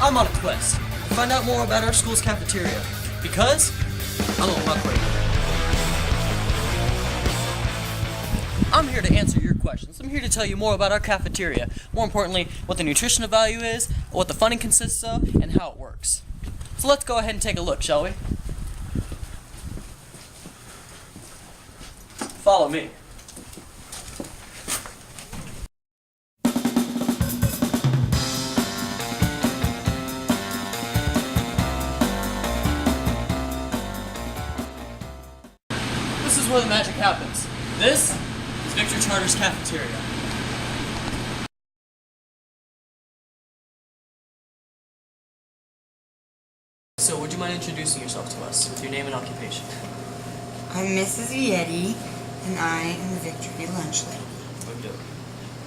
I'm on a quest to find out more about our school's cafeteria, because I'm a muckraker. I'm here to answer your questions. I'm here to tell you more about our cafeteria. More importantly, what the nutritional value is, what the funding consists of, and how it works. So let's go ahead and take a look, shall we? Follow me. This is where the magic happens. This is Victory Charter's cafeteria. So, would you mind introducing yourself to us with your name and occupation? I'm Mrs. Vietti, and I am the Victory Lunch Lady. Okay.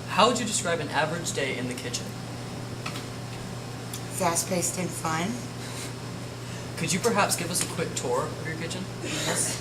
How would you describe an average day in the kitchen? Fast-paced and fun. Could you perhaps give us a quick tour of your kitchen? Yes.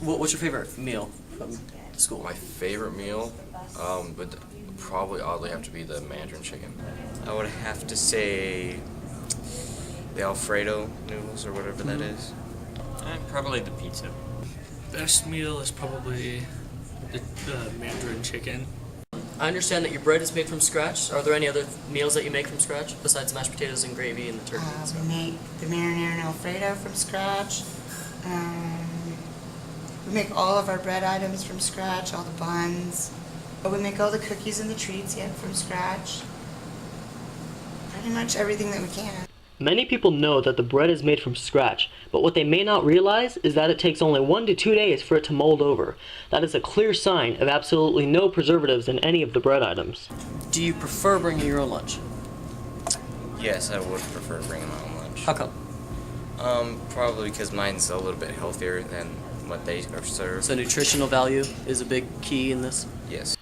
What's your favorite meal from school? My favorite meal would probably oddly have to be the Mandarin chicken. I would have to say the Alfredo noodles or whatever that is. Probably the pizza. Best meal is probably the Mandarin chicken. I understand that your bread is made from scratch. Are there any other meals that you make from scratch besides mashed potatoes and gravy and the turkey and stuff? We make the marinara and Alfredo from scratch. We make all of our bread items from scratch, all the buns. But we make all the cookies and the treats yet from scratch. Pretty much everything that we can. Many people know that the bread is made from scratch, but what they may not realize is that it takes only 1 to 2 days for it to mold over. That is a clear sign of absolutely no preservatives in any of the bread items. Do you prefer bringing your own lunch? Yes, I would prefer bringing my own lunch. How come? Probably because mine's a little bit healthier than what they are served. So nutritional value is a big key in this? Yes.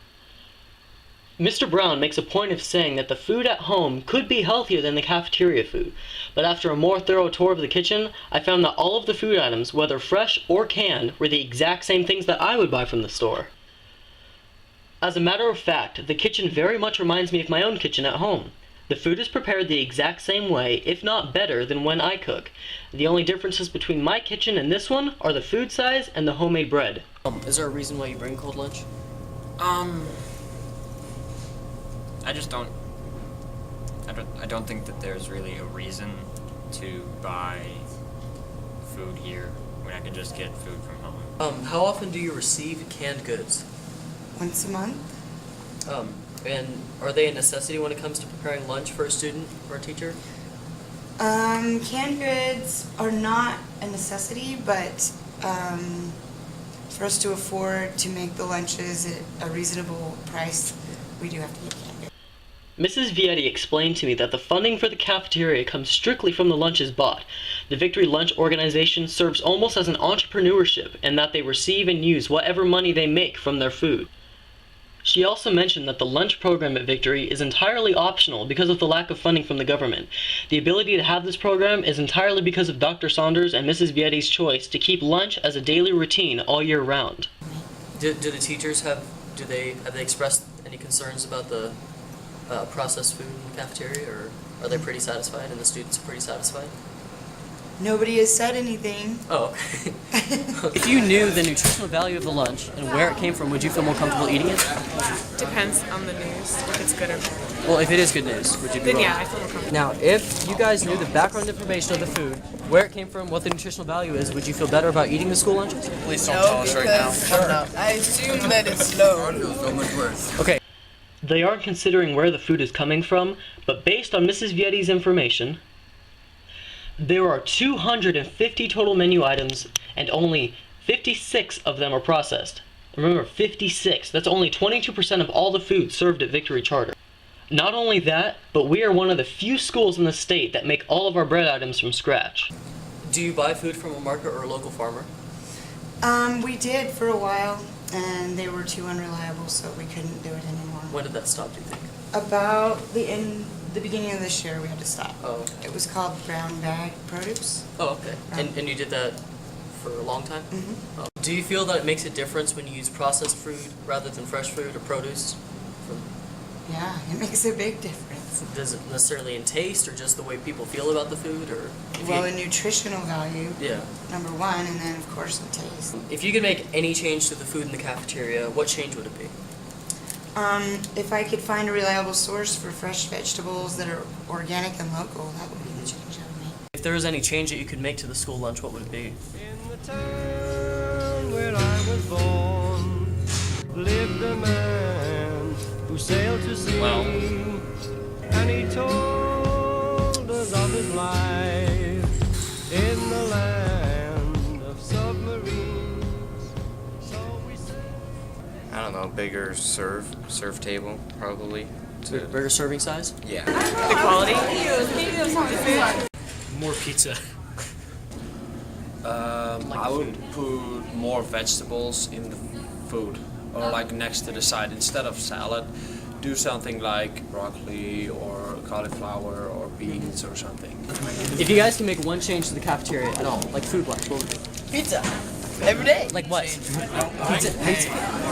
Mr. Brown makes a point of saying that the food at home could be healthier than the cafeteria food, but after a more thorough tour of the kitchen, I found that all of the food items, whether fresh or canned, were the exact same things that I would buy from the store. As a matter of fact, the kitchen very much reminds me of my own kitchen at home. The food is prepared the exact same way, if not better, than when I cook. The only differences between my kitchen and this one are the food size and the homemade bread. Is there a reason why you bring cold lunch? I don't think that there's really a reason to buy food here when I can just get food from home. How often do you receive canned goods? Once a month. And are they a necessity when it comes to preparing lunch for a student or a teacher? Canned goods are not a necessity, but for us to afford to make the lunches at a reasonable price, we do have to get canned goods. Mrs. Vietti explained to me that the funding for the cafeteria comes strictly from the lunches bought. The Victory Lunch organization serves almost as an entrepreneurship in that they receive and use whatever money they make from their food. She also mentioned that the lunch program at Victory is entirely optional because of the lack of funding from the government. The ability to have this program is entirely because of Dr. Saunders and Mrs. Vietti's choice to keep lunch as a daily routine all year round. Do the teachers have they expressed any concerns about the processed food in the cafeteria, or are they pretty satisfied and the students are pretty satisfied? Nobody has said anything. Oh, okay. If you knew the nutritional value of the lunch and where it came from, would you feel more comfortable eating it? Depends on the news, if it's good or bad. Well, if it is good news, would you be Then wrong? yeah, I feel more comfortable. Now, if you guys knew the background information of the food, where it came from, what the nutritional value is, would you feel better about eating the school lunches? Please don't tell us right now. I assume that it's low. So much worse. Okay. They aren't considering where the food is coming from, but based on Mrs. Vietti's information, there are 250 total menu items and only 56 of them are processed. Remember, 56. That's only 22% of all the food served at Victory Charter. Not only that, but we are one of the few schools in the state that make all of our bread items from scratch. Do you buy food from a market or a local farmer? We did for a while, and they were too unreliable, so we couldn't do it anymore. When did that stop, do you think? About the beginning of this year, we had to stop. Oh, okay. It was called brown bag produce. Oh, okay. And you did that for a long time? Mm-hmm. Oh. Do you feel that it makes a difference when you use processed food rather than fresh food or produce? Yeah, it makes a big difference. Does it necessarily in taste or just the way people feel about the food? Or Well, in nutritional value, yeah. number one, and then of course the taste. If you could make any change to the food in the cafeteria, what change would it be? If I could find a reliable source for fresh vegetables that are organic and local, that would be the change I would make. If there was any change that you could make to the school lunch, what would it be? In the town where I was born lived a man who sailed to sea, and he told us of his life in the land of submarines. So we sailed. I don't know, bigger serve table, probably. Bigger serving size? Yeah. The quality? More pizza. I would put more vegetables in the food, or like next to the side instead of salad. Do something like broccoli or cauliflower or beans or something. If you guys can make one change to the cafeteria at all, like food-wise, what would it be? Pizza. Every day. Like what? Pizza.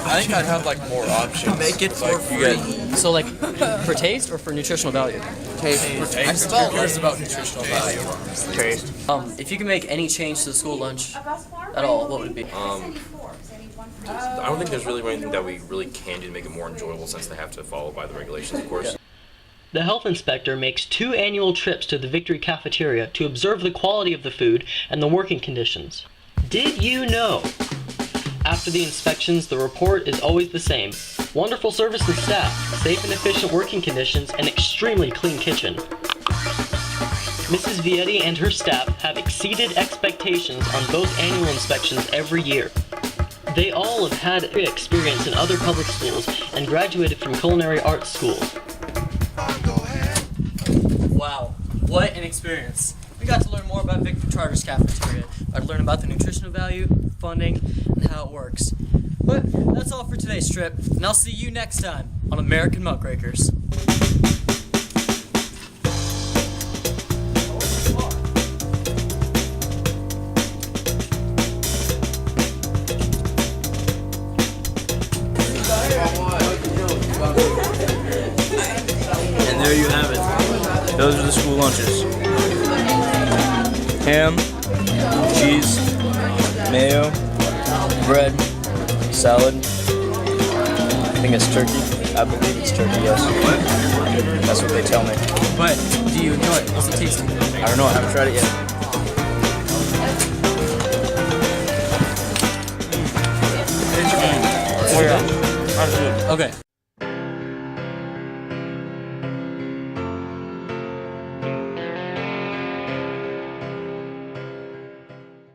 I think I'd have like more options. Make it for free. So like for taste or for nutritional value? Taste. I suppose. About nutritional value. Taste. If you can make any change to the school lunch at all, what would it be? I don't think there's really anything that we really can do to make it more enjoyable since they have to follow by the regulations, of course. The health inspector makes 2 annual trips to the Victory cafeteria to observe the quality of the food and the working conditions. Did you know? After the inspections, the report is always the same. Wonderful service and staff, safe and efficient working conditions, and extremely clean kitchen. Mrs. Vietti and her staff have exceeded expectations on both annual inspections every year. They all have had experience in other public schools and graduated from culinary arts schools. Wow, what an experience. We got to learn more about Victory Charter's cafeteria. I learned about the nutritional value, funding, and how it works. But that's all for today's trip, and I'll see you next time on American Muckrakers. And there you have it. Those are the school lunches. Ham, cheese, mayo, bread, salad. I think it's turkey. I believe it's turkey, yes. That's what they tell me. But, do you enjoy it? How's it tasting? I don't know, I haven't tried it yet. Okay.